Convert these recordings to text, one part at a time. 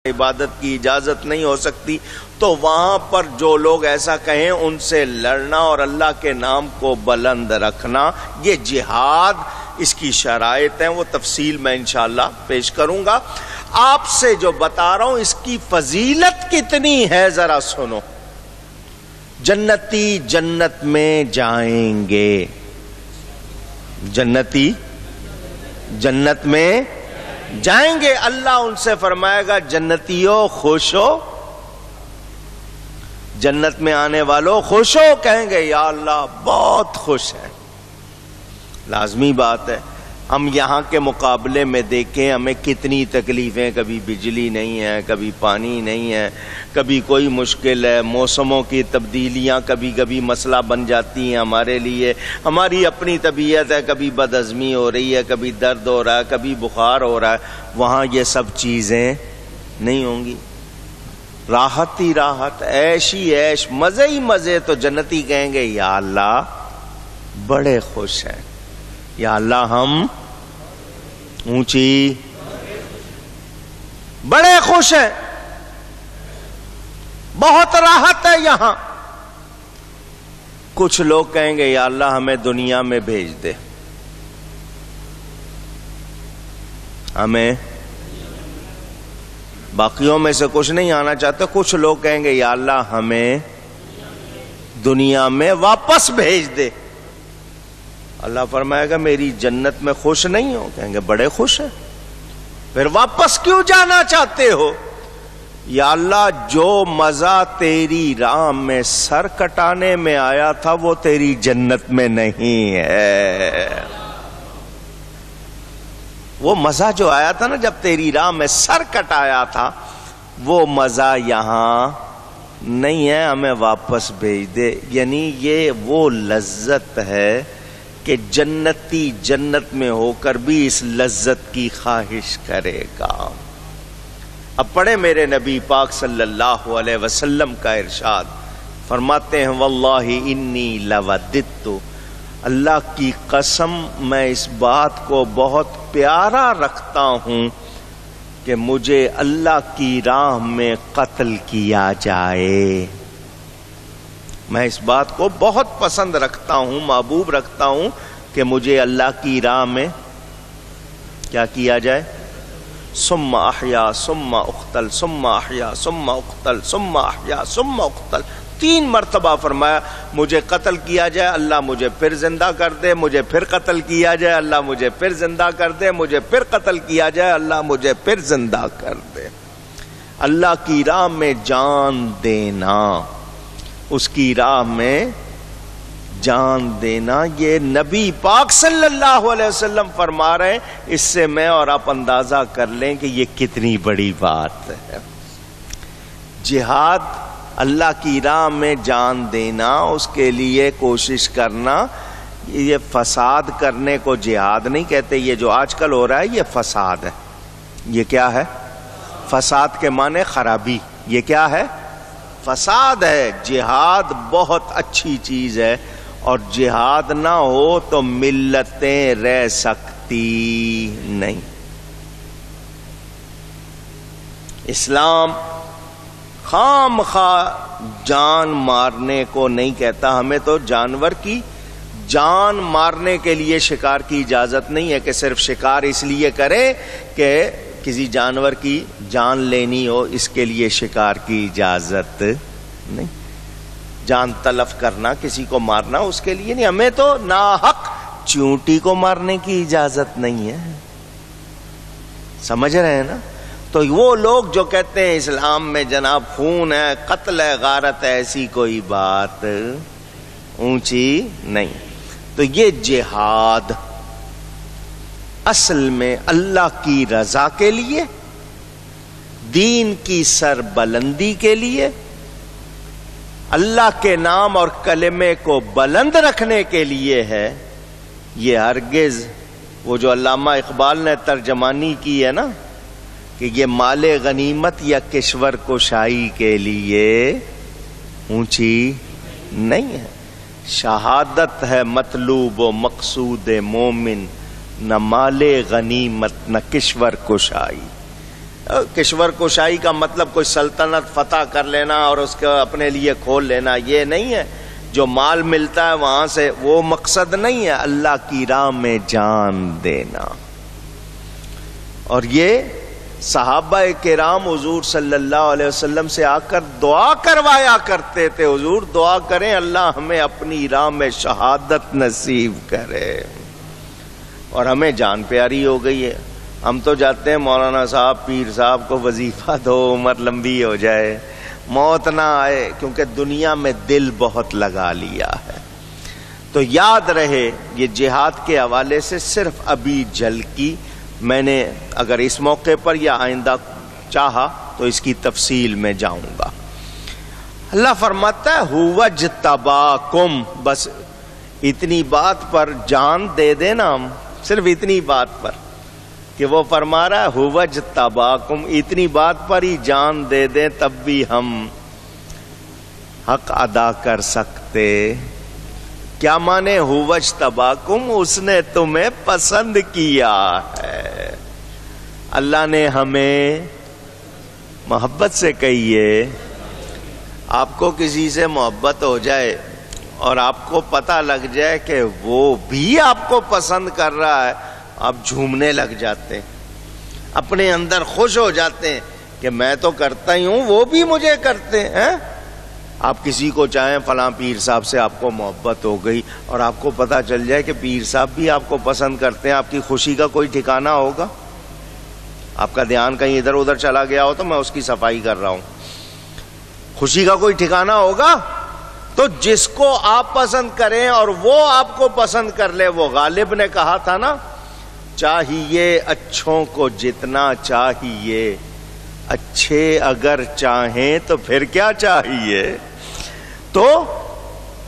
عبادت کی اجازت نہیں ہو سکتی، تو وہاں پر جو لوگ ایسا کہیں ان سے لڑنا اور اللہ کے نام کو بلند رکھنا، یہ جہاد، اس کی شرائط ہیں، وہ تفصیل میں انشاءاللہ پیش کروں گا۔ آپ سے جو بتا رہا ہوں اس کی فضیلت کتنی ہے ذرا سنو۔ جنتی جنت میں جائیں گے، جنتی جنت میں جائیں گے، اللہ ان سے فرمائے گا جنتیوں خوش ہو، جنت میں آنے والوں خوش ہو، کہیں گے یا اللہ بہت خوش ہیں۔ لازمی بات ہے، ہم یہاں کے مقابلے میں دیکھیں ہمیں کتنی تکلیفیں، کبھی بجلی نہیں ہے، کبھی پانی نہیں ہے، کبھی کوئی مشکل ہے، موسموں کی تبدیلیاں کبھی کبھی مسئلہ بن جاتی ہیں ہمارے لیے، ہماری اپنی طبیعت ہے، کبھی بدہضمی ہو رہی ہے، کبھی درد ہو رہا ہے، کبھی بخار ہو رہا ہے، وہاں یہ سب چیزیں نہیں ہوں گی، راحت ہی راحت، عیش ہی عیش، مزے ہی مزے۔ تو جنتی کہیں گے یا اللہ بڑے خوش ہیں، یا اللہ ہم اونچی بڑے خوش ہیں، بہت راحت ہے یہاں۔ کچھ لوگ کہیں گے یا اللہ ہمیں دنیا میں بھیج دے، ہمیں باقیوں میں سے کچھ نہیں آنا چاہتے۔ کچھ لوگ کہیں گے یا اللہ ہمیں دنیا میں واپس بھیج دے، اللہ فرمائے گا میری جنت میں خوش نہیں ہو، کہیں گے بڑے خوش ہیں، پھر واپس کیوں جانا چاہتے ہو؟ یا اللہ جو مزہ تیری راہ میں سر کٹانے میں آیا تھا وہ تیری جنت میں نہیں ہے، وہ مزہ جو آیا تھا نا جب تیری راہ میں سر کٹایا تھا وہ مزہ یہاں نہیں ہے، ہمیں واپس بھیج دے۔ یعنی یہ وہ لذت ہے کہ جنتی جنت میں ہو کر بھی اس لذت کی خواہش کرے گا۔ اب پڑھے میرے نبی پاک صلی اللہ علیہ وسلم کا ارشاد، فرماتے ہیں واللہ انی لوددت، اللہ کی قسم میں اس بات کو بہت پیارا رکھتا ہوں کہ مجھے اللہ کی راہ میں قتل کیا جائے، میں اس بات کو بہت پسند رکھتا ہوں، محبوب رکھتا ہوں کہ مجھے اللہ کی راہ میں کیا کیا جائے، ثم احیا ثم اقتل ثم احیا ثم اقتل ثم احیا ثم اقتل، 3 مرتبہ فرمایا مجھے قتل کیا جائے، اللہ مجھے پھر زندہ کر دے، مجھے پھر قتل کیا جائے، اللہ مجھے پھر زندہ کر دے، مجھے پھر قتل کیا جائے، اللہ مجھے پھر زندہ کر دے۔ اللہ کی راہ میں جان دینا، اس کی راہ میں جان دینا، یہ نبی پاک صلی اللہ علیہ وسلم فرما رہے ہیں، اس سے میں اور آپ اندازہ کر لیں کہ یہ کتنی بڑی بات ہے۔ جہاد، اللہ کی راہ میں جان دینا، اس کے لیے کوشش کرنا، یہ فساد کرنے کو جہاد نہیں کہتے، یہ جو آج کل ہو رہا ہے یہ فساد ہے۔ یہ کیا ہے؟ فساد کے معنی خرابی، یہ کیا ہے؟ فساد ہے۔ جہاد بہت اچھی چیز ہے، اور جہاد نہ ہو تو ملتیں رہ سکتی نہیں۔ اسلام خام خواہ جان مارنے کو نہیں کہتا، ہمیں تو جانور کی جان مارنے کے لیے شکار کی اجازت نہیں ہے کہ صرف شکار اس لیے کرے کہ کسی جانور کی جان لینی ہو، اس کے لیے شکار کی اجازت نہیں۔ جان تلف کرنا، کسی کو مارنا، اس کے لیے نہیں۔ ہمیں تو ناحق چیونٹی کو مارنے کی اجازت نہیں ہے، سمجھ رہے ہیں نا؟ تو وہ لوگ جو کہتے ہیں اسلام میں جناب خون ہے، قتل ہے، غارت ہے، ایسی کوئی بات اونچی نہیں۔ تو یہ جہاد اصل میں اللہ کی رضا کے لیے، دین کی سربلندی کے لیے، اللہ کے نام اور کلمے کو بلند رکھنے کے لیے ہے۔ یہ ہرگز وہ جو علامہ اقبال نے ترجمانی کی ہے نا کہ یہ مال غنیمت یا کشور کشائی کے لیے اونچی نہیں ہے۔ شہادت ہے مطلوب و مقصود مومن، نہ مال غنیمت نہ کشور کشائی۔ کشور کشائی کا مطلب کوئی سلطنت فتح کر لینا اور اس کو اپنے لیے کھول لینا، یہ نہیں ہے. جو مال ملتا ہے وہاں سے وہ مقصد نہیں ہے، اللہ کی راہ میں جان دینا. اور یہ صحابہ کرام حضور صلی اللہ علیہ وسلم سے آ کر دعا کروایا کرتے تھے، حضور دعا کریں اللہ ہمیں اپنی راہ میں شہادت نصیب کرے. اور ہمیں جان پیاری ہو گئی ہے. ہم تو جاتے ہیں مولانا صاحب پیر صاحب کو وظیفہ دو، عمر لمبی ہو جائے، موت نہ آئے، کیونکہ دنیا میں دل بہت لگا لیا ہے. تو یاد رہے یہ جہاد کے حوالے سے صرف ابھی جھلکی میں نے، اگر اس موقع پر یا آئندہ چاہا تو اس کی تفصیل میں جاؤں گا. اللہ فرماتا ہے هو اجتباکم، بس اتنی بات پر جان دے دینا ہم، صرف اتنی بات پر کہ وہ فرما رہا ہے هو اجتباکم، اتنی بات پر ہی جان دے دیں تب بھی ہم حق ادا کر سکتے. کیا مانے هو اجتباکم؟ اس نے تمہیں پسند کیا ہے. اللہ نے ہمیں محبت سے کہیے. آپ کو کسی سے محبت ہو جائے اور آپ کو پتہ لگ جائے کہ وہ بھی آپ کو پسند کر رہا ہے، آپ جھومنے لگ جاتے ہیں، اپنے اندر خوش ہو جاتے ہیں کہ میں تو کرتا ہی ہوں، وہ بھی مجھے کرتے ہیں. آپ کسی کو چاہیں فلاں پیر صاحب سے آپ کو محبت ہو گئی اور آپ کو پتہ چل جائے کہ پیر صاحب بھی آپ کو پسند کرتے ہیں، آپ کی خوشی کا کوئی ٹھکانہ ہوگا؟ آپ کا دھیان کہیں ادھر ادھر چلا گیا ہو تو میں اس کی صفائی کر رہا ہوں، خوشی کا کوئی ٹھکانہ ہوگا؟ تو جس کو آپ پسند کریں اور وہ آپ کو پسند کر لے، وہ غالب نے کہا تھا نا، چاہیے اچھوں کو جتنا چاہیے، اچھے اگر چاہیں تو پھر کیا چاہیے. تو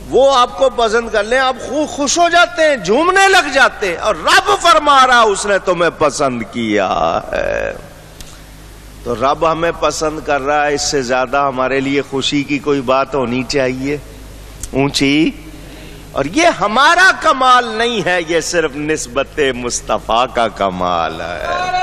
وہ آپ کو پسند کر لیں، آپ خوش ہو جاتے ہیں، جھومنے لگ جاتے ہیں. اور رب فرما رہا اس نے تمہیں پسند کیا ہے. تو رب ہمیں پسند کر رہا ہے، اس سے زیادہ ہمارے لیے خوشی کی کوئی بات ہونی چاہیے اونچی. اور یہ ہمارا کمال نہیں ہے، یہ صرف نسبت مصطفیٰ کا کمال ہے.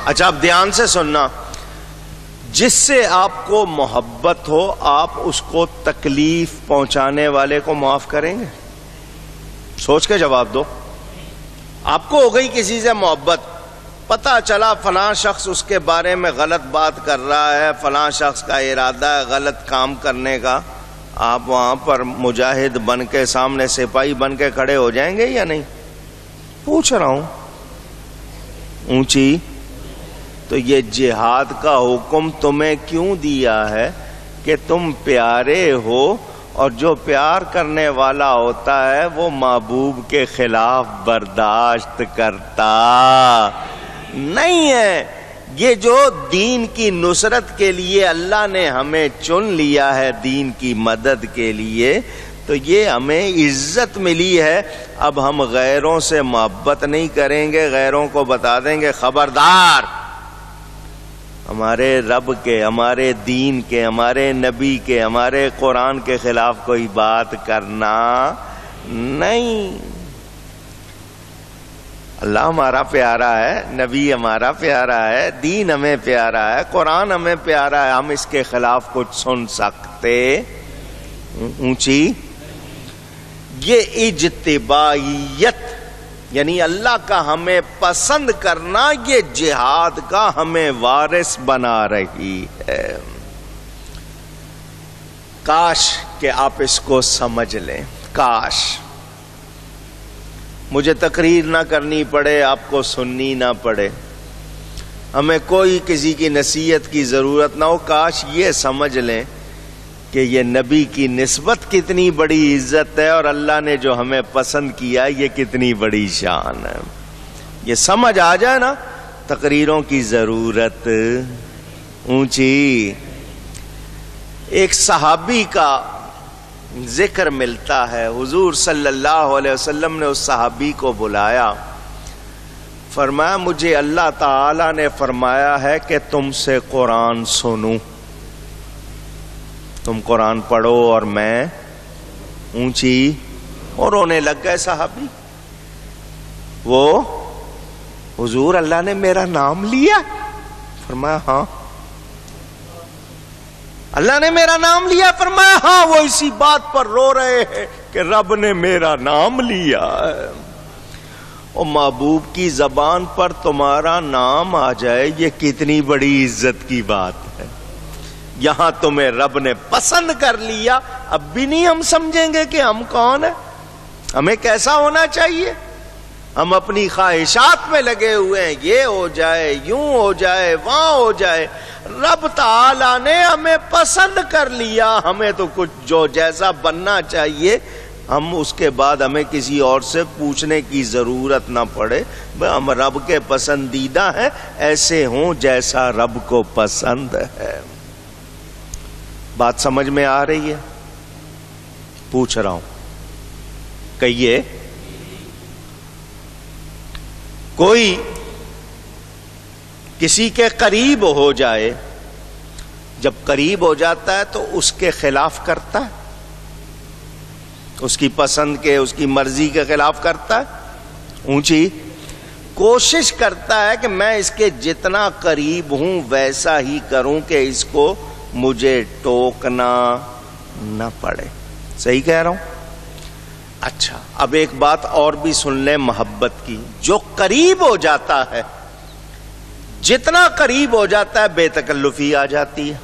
اچھا اب دھیان سے سننا، جس سے آپ کو محبت ہو آپ اس کو تکلیف پہنچانے والے کو معاف کریں گے؟ سوچ کے جواب دو. آپ کو ہو گئی کسی سے محبت، پتہ چلا فلاں شخص اس کے بارے میں غلط بات کر رہا ہے، فلاں شخص کا ارادہ ہے غلط کام کرنے کا، آپ وہاں پر مجاہد بن کے سامنے سپاہی بن کے کھڑے ہو جائیں گے یا نہیں؟ پوچھ رہا ہوں اونچی. تو یہ جہاد کا حکم تمہیں کیوں دیا ہے؟ کہ تم پیارے ہو، اور جو پیار کرنے والا ہوتا ہے وہ محبوب کے خلاف برداشت کرتا نہیں ہے. یہ جو دین کی نصرت کے لیے اللہ نے ہمیں چن لیا ہے، دین کی مدد کے لیے، تو یہ ہمیں عزت ملی ہے. اب ہم غیروں سے محبت نہیں کریں گے، غیروں کو بتا دیں گے خبردار، ہمارے رب کے، ہمارے دین کے، ہمارے نبی کے، ہمارے قرآن کے خلاف کوئی بات کرنا نہیں. اللہ ہمارا پیارا ہے، نبی ہمارا پیارا ہے، دین ہمیں پیارا ہے، قرآن ہمیں پیارا ہے، ہم اس کے خلاف کچھ سن سکتے اونچی. یہ اجتبائیت یعنی اللہ کا ہمیں پسند کرنا، یہ جہاد کا ہمیں وارث بنا رہی ہے. کاش کہ آپ اس کو سمجھ لیں، کاش مجھے تقریر نہ کرنی پڑے، آپ کو سننی نہ پڑے، ہمیں کوئی کسی کی نصیحت کی ضرورت نہ ہو. کاش یہ سمجھ لیں کہ یہ نبی کی نسبت کتنی بڑی عزت ہے، اور اللہ نے جو ہمیں پسند کیا یہ کتنی بڑی شان ہے. یہ سمجھ آ جائے نا، تقریروں کی ضرورت اونچی. ایک صحابی کا ذکر ملتا ہے، حضور صلی اللہ علیہ وسلم نے اس صحابی کو بلایا، فرمایا مجھے اللہ تعالی نے فرمایا ہے کہ تم سے قرآن سنوں. تم قرآن پڑھو اور میں اونچی. اور رونے لگ گئے صحابی. وہ حضور اللہ نے میرا نام لیا؟ فرمایا ہاں. اللہ نے میرا نام لیا؟ فرمایا ہاں. وہ اسی بات پر رو رہے ہیں کہ رب نے میرا نام لیا ہے. اور محبوب کی زبان پر تمہارا نام آ جائے یہ کتنی بڑی عزت کی بات ہے. یہاں تمہیں رب نے پسند کر لیا. اب بھی نہیں ہم سمجھیں گے کہ ہم کون ہیں، ہمیں کیسا ہونا چاہیے. ہم اپنی خواہشات میں لگے ہوئے ہیں، یہ ہو جائے، یوں ہو جائے، وہاں ہو جائے. رب تعالیٰ نے ہمیں پسند کر لیا. ہمیں تو کچھ جو جیسا بننا چاہیے ہم اس کے بعد ہمیں کسی اور سے پوچھنے کی ضرورت نہ پڑے. ہم رب کے پسندیدہ ہیں، ایسے ہوں جیسا رب کو پسند ہے. بات سمجھ میں آ رہی ہے؟ پوچھ رہا ہوں. کہیے کوئی کسی کے قریب ہو جائے، جب قریب ہو جاتا ہے تو اس کے خلاف کرتا ہے، اس کی پسند کے، اس کی مرضی کے خلاف کرتا ہے. اونچی کوشش کرتا ہے کہ میں اس کے جتنا قریب ہوں ویسا ہی کروں کہ اس کو مجھے ٹوکنا نہ پڑے. صحیح کہہ رہا ہوں؟ اچھا اب ایک بات اور بھی سن لیں محبت کی. جو قریب ہو جاتا ہے، جتنا قریب ہو جاتا ہے بے تکلفی آ جاتی ہے.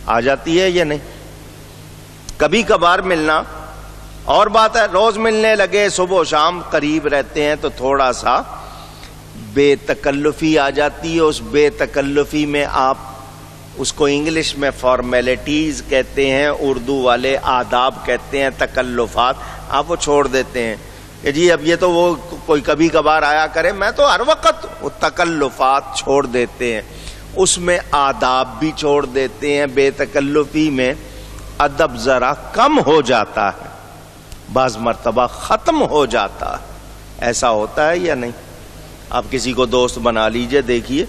آ جاتی ہے یا نہیں؟ کبھی کبھار ملنا اور بات ہے، روز ملنے لگے، صبح و شام قریب رہتے ہیں تو تھوڑا سا بے تکلفی آ جاتی ہے. اس بے تکلفی میں آپ اس کو انگلش میں فارمیلٹیز کہتے ہیں، اردو والے آداب کہتے ہیں، تکلفات. آپ وہ چھوڑ دیتے ہیں کہ جی اب یہ تو وہ کوئی کبھی کبھار آیا کرے، میں تو ہر وقت. وہ تکلفات چھوڑ دیتے ہیں، اس میں آداب بھی چھوڑ دیتے ہیں. بے تکلفی میں ادب ذرا کم ہو جاتا ہے، بعض مرتبہ ختم ہو جاتا ہے. ایسا ہوتا ہے یا نہیں؟ آپ کسی کو دوست بنا لیجئے، دیکھیے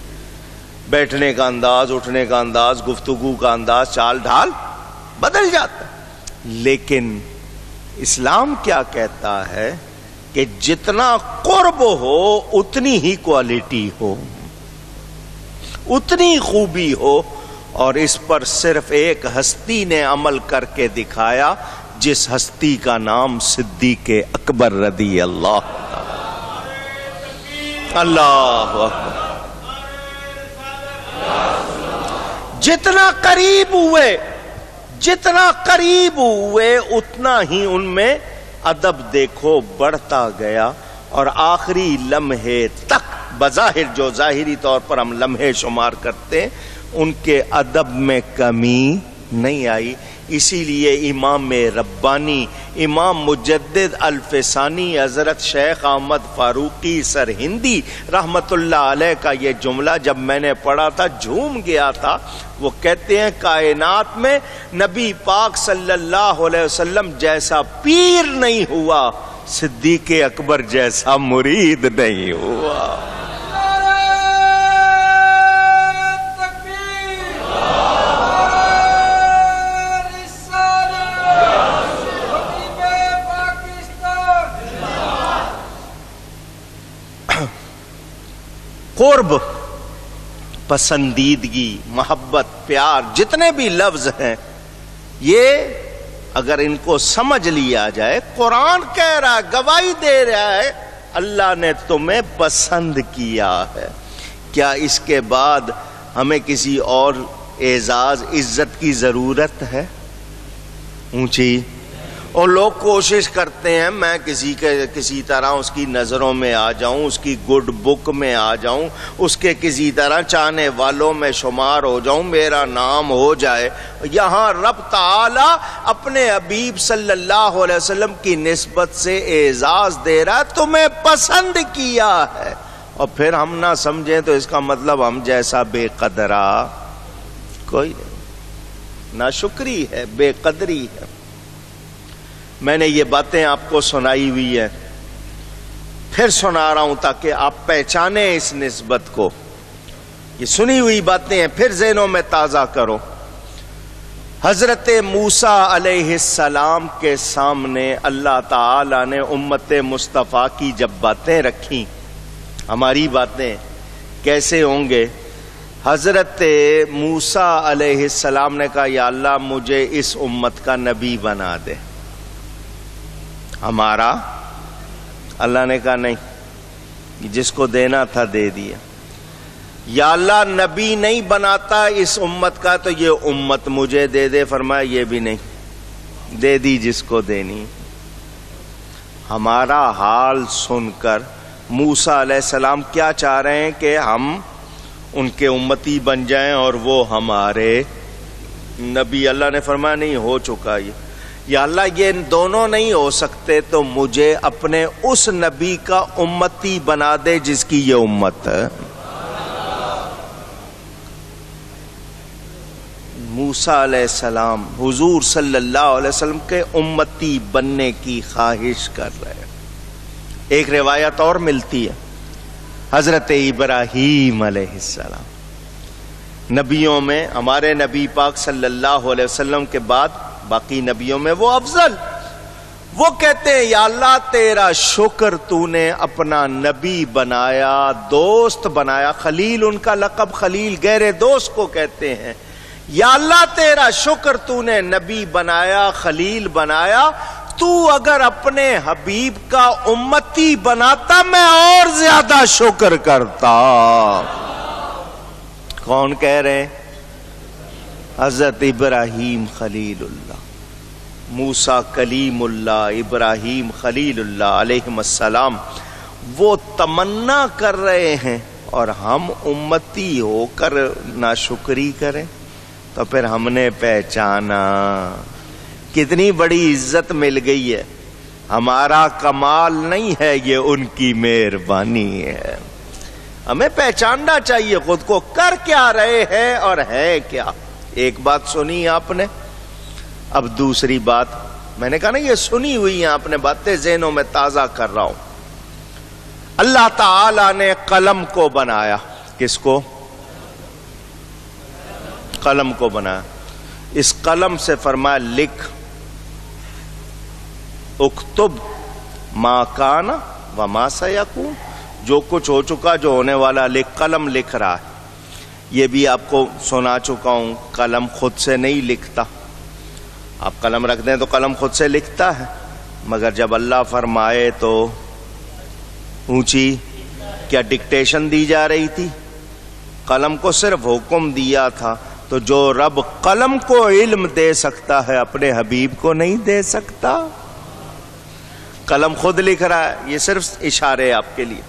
بیٹھنے کا انداز، اٹھنے کا انداز، گفتگو کا انداز، چال ڈھال بدل جاتا ہے. لیکن اسلام کیا کہتا ہے کہ جتنا قرب ہو اتنی ہی کوالٹی ہو، اتنی خوبی ہو. اور اس پر صرف ایک ہستی نے عمل کر کے دکھایا، جس ہستی کا نام صدیق اکبر رضی اللہ اکبر. جتنا قریب ہوئے، جتنا قریب ہوئے اتنا ہی ان میں ادب دیکھو بڑھتا گیا. اور آخری لمحے تک بظاہر جو ظاہری طور پر ہم لمحے شمار کرتے ہیں ان کے ادب میں کمی نہیں آئی. اسی لیے امام ربانی، امام مجدد الفسانی حضرت شیخ احمد فاروقی سرہندی رحمت اللہ علیہ کا یہ جملہ جب میں نے پڑھا تھا جھوم گیا تھا. وہ کہتے ہیں کائنات میں نبی پاک صلی اللہ علیہ وسلم جیسا پیر نہیں ہوا، صدیق اکبر جیسا مرید نہیں ہوا. قرب، پسندیدگی، محبت، پیار، جتنے بھی لفظ ہیں یہ اگر ان کو سمجھ لیا جائے، قرآن کہہ رہا ہے، گواہی دے رہا ہے اللہ نے تمہیں پسند کیا ہے. کیا اس کے بعد ہمیں کسی اور اعزاز عزت کی ضرورت ہے؟ اونچی. اور لوگ کوشش کرتے ہیں میں کسی طرح اس کی نظروں میں آ جاؤں، اس کی گڈ بک میں آ جاؤں، اس کے کسی طرح چاہنے والوں میں شمار ہو جاؤں، میرا نام ہو جائے. یہاں رب تعالی اپنے حبیب صلی اللہ علیہ وسلم کی نسبت سے اعزاز دے رہا ہے، تمہیں پسند کیا ہے. اور پھر ہم نہ سمجھیں تو اس کا مطلب ہم جیسا بے قدرہ کوئی نہیں. ناشکری ہے، بے قدری ہے. میں نے یہ باتیں آپ کو سنائی ہوئی ہے، پھر سنا رہا ہوں تاکہ آپ پہچانیں اس نسبت کو. یہ سنی ہوئی باتیں ہیں، پھر ذہنوں میں تازہ کرو. حضرت موسیٰ علیہ السلام کے سامنے اللہ تعالی نے امت مصطفیٰ کی جب باتیں رکھی، ہماری باتیں کیسے ہوں گے، حضرت موسیٰ علیہ السلام نے کہا یا اللہ مجھے اس امت کا نبی بنا دے، ہمارا، اللہ نے کہا نہیں، جس کو دینا تھا دے دیا۔ یا اللہ نبی نہیں بناتا اس امت کا تو یہ امت مجھے دے دے، فرمایا یہ بھی نہیں، دے دی جس کو دینی۔ ہمارا حال سن کر موسیٰ علیہ السلام کیا چاہ رہے ہیں کہ ہم ان کے امتی بن جائیں اور وہ ہمارے نبی۔ اللہ نے فرمایا نہیں، ہو چکا یہ۔ یا اللہ یہ دونوں نہیں ہو سکتے تو مجھے اپنے اس نبی کا امتی بنا دے جس کی یہ امت ہے۔ موسیٰ علیہ السلام حضور صلی اللہ علیہ وسلم کے امتی بننے کی خواہش کر رہے ہیں۔ ایک روایت اور ملتی ہے، حضرت ابراہیم علیہ السلام نبیوں میں، ہمارے نبی پاک صلی اللہ علیہ وسلم کے بعد باقی نبیوں میں وہ افضل، وہ کہتے ہیں یا اللہ تیرا شکر تو نے اپنا نبی بنایا، دوست بنایا۔ خلیل ان کا لقب خلیل گہرے دوست کو کہتے ہیں۔ یا اللہ تیرا شکر تو نے نبی بنایا، خلیل بنایا، تو اگر اپنے حبیب کا امتی بناتا میں اور زیادہ شکر کرتا۔ کون کہہ رہے ہیں؟ حضرت ابراہیم خلیل اللہ، موسیٰ کلیم اللہ، ابراہیم خلیل اللہ علیہ السلام، وہ تمنا کر رہے ہیں اور ہم امتی ہو کر ناشکری کریں تو پھر ہم نے پہچانا کتنی بڑی عزت مل گئی ہے۔ ہمارا کمال نہیں ہے، یہ ان کی مہربانی ہے۔ ہمیں پہچاننا چاہیے خود کو، کر کیا رہے ہیں اور ہے کیا۔ ایک بات سنی آپ نے، اب دوسری بات میں نے کہا نا یہ سنی ہوئی ہیں آپ نے باتیں ذہنوں میں تازہ کر رہا ہوں۔ اللہ تعالی نے قلم کو بنایا، کس کو؟ قلم کو بنایا۔ اس قلم سے فرمایا لکھ، اکتب ما کان وما سیکون، جو کچھ ہو چکا جو ہونے والا لکھ۔ قلم لکھ رہا ہے، یہ بھی آپ کو سنا چکا ہوں، قلم خود سے نہیں لکھتا۔ آپ قلم رکھ دیں تو قلم خود سے لکھتا ہے، مگر جب اللہ فرمائے تو اونچی کیا ڈکٹیشن دی جا رہی تھی؟ قلم کو صرف حکم دیا تھا۔ تو جو رب قلم کو علم دے سکتا ہے اپنے حبیب کو نہیں دے سکتا؟ قلم خود لکھ رہا ہے، یہ صرف اشارے آپ کے لیے۔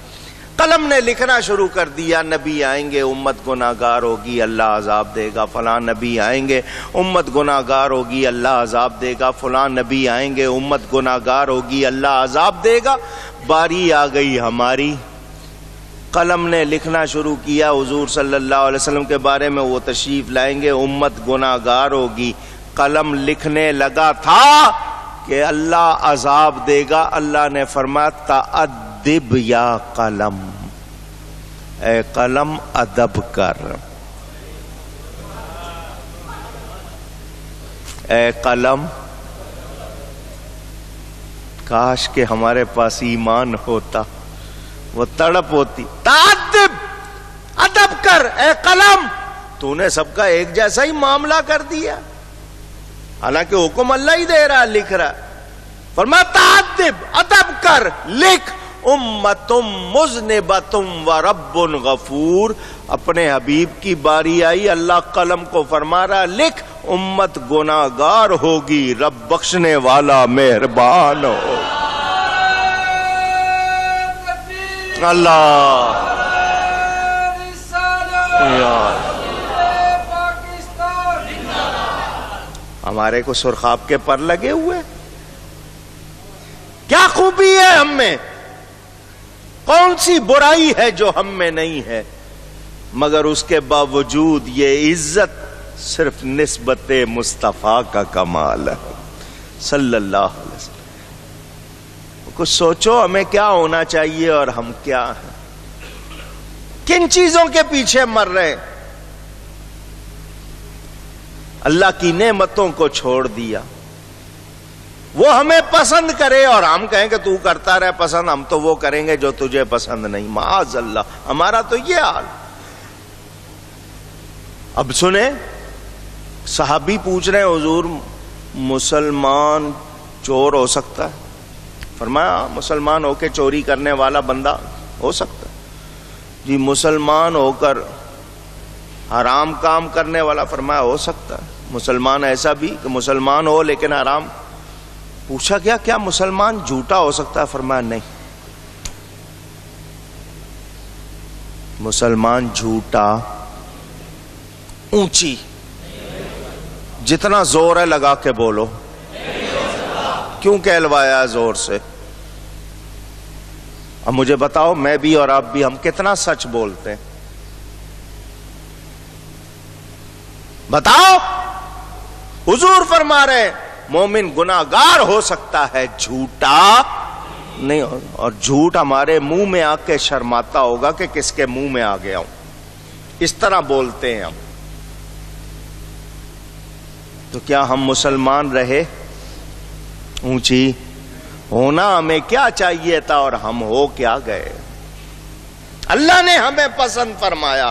قلم نے لکھنا شروع کر دیا، نبی آئیں گے امت گناہگار ہوگی اللہ عذاب دے گا، فلاں نبی آئیں گے امت گناہگار ہوگی اللہ عذاب دے گا، فلاں نبی آئیں گے امت گناہگار ہوگی اللہ عذاب دے گا۔ باری آ گئی ہماری، قلم نے لکھنا شروع کیا حضور صلی اللہ علیہ وسلم کے بارے میں، وہ تشریف لائیں گے امت گناہگار ہوگی۔ قلم لکھنے لگا تھا کہ اللہ عذاب دے گا، اللہ نے فرمایا تأدب یا قلم، اے قلم ادب کر، اے قلم۔ کاش کہ ہمارے پاس ایمان ہوتا، وہ تڑپ ہوتی، تأدب، ادب کر اے قلم، تو نے سب کا ایک جیسا ہی معاملہ کر دیا، حالانکہ حکم اللہ ہی دے رہا، لکھ رہا۔ فرمایا تأدب، ادب کر، لکھ، امتم مذنبتم ورب غفور۔ اپنے حبیب کی باری آئی، اللہ قلم کو فرما رہا لکھ، امت گناہگار ہوگی، رب بخشنے والا مہربان ہو۔ اللہ ہمارے کو سرخاب کے پر لگے ہوئے، کیا خوبی ہے ہم میں، کون سی برائی ہے جو ہم میں نہیں ہے، مگر اس کے باوجود یہ عزت صرف نسبت مصطفیٰ کا کمال ہے صلی اللہ علیہ وسلم۔ کچھ سوچو ہمیں کیا ہونا چاہیے اور ہم کیا ہیں، کن چیزوں کے پیچھے مر رہے ہیں۔ اللہ کی نعمتوں کو چھوڑ دیا، وہ ہمیں پسند کرے اور ہم کہیں کہ تو کرتا رہے پسند، ہم تو وہ کریں گے جو تجھے پسند نہیں، معاذ اللہ، ہمارا تو یہ حال۔ اب سنیں، صحابی پوچھ رہے ہیں حضور مسلمان چور ہو سکتا ہے؟ فرمایا مسلمان ہو کے چوری کرنے والا بندہ ہو سکتا ہے جی، مسلمان ہو کر حرام کام کرنے والا، فرمایا ہو سکتا ہے، مسلمان ایسا بھی کہ مسلمان ہو لیکن حرام۔ پوچھا گیا کیا مسلمان جھوٹا ہو سکتا ہے؟ فرمایا نہیں، مسلمان جھوٹا اونچی، جتنا زور ہے لگا کے بولو، کیوں کہلوایا زور سے؟ اب مجھے بتاؤ، میں بھی اور آپ بھی، ہم کتنا سچ بولتے ہیں؟ بتاؤ۔ حضور فرما رہے مومن گناہگار ہو سکتا ہے، جھوٹا نہیں، اور جھوٹ ہمارے منہ میں آ کے شرماتا ہوگا کہ کس کے منہ میں آ گیا ہوں، اس طرح بولتے ہیں ہم۔ تو کیا ہم مسلمان رہے؟ اونچی ہونا ہمیں کیا چاہیے تھا اور ہم ہو کیا گئے؟ اللہ نے ہمیں پسند فرمایا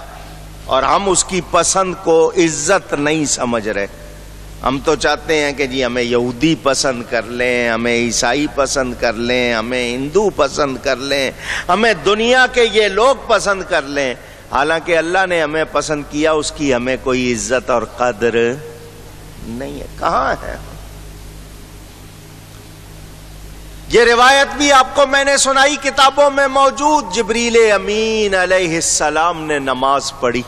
اور ہم اس کی پسند کو عزت نہیں سمجھ رہے۔ ہم تو چاہتے ہیں کہ جی ہمیں یہودی پسند کر لیں، ہمیں عیسائی پسند کر لیں، ہمیں ہندو پسند کر لیں، ہمیں دنیا کے یہ لوگ پسند کر لیں، حالانکہ اللہ نے ہمیں پسند کیا، اس کی ہمیں کوئی عزت اور قدر نہیں ہے۔ کہاں ہے؟ یہ روایت بھی آپ کو میں نے سنائی، کتابوں میں موجود، جبریل امین علیہ السلام نے نماز پڑھی،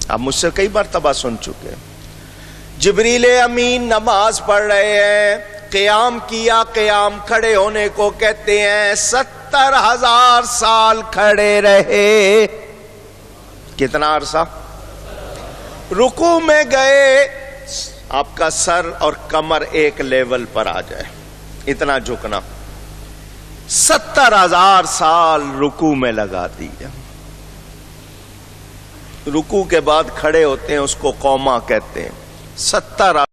آپ مجھ سے کئی مرتبہ سن چکے ہیں۔ جبریل امین نماز پڑھ رہے ہیں، قیام کیا، قیام کھڑے ہونے کو کہتے ہیں، 70,000 سال کھڑے رہے۔ کتنا عرصہ؟ رکوع میں گئے، آپ کا سر اور کمر ایک لیول پر آ جائے، اتنا جھکنا، 70,000 سال رکوع میں لگا دیا۔ رکوع کے بعد کھڑے ہوتے ہیں، اس کو قوما کہتے ہیں، 70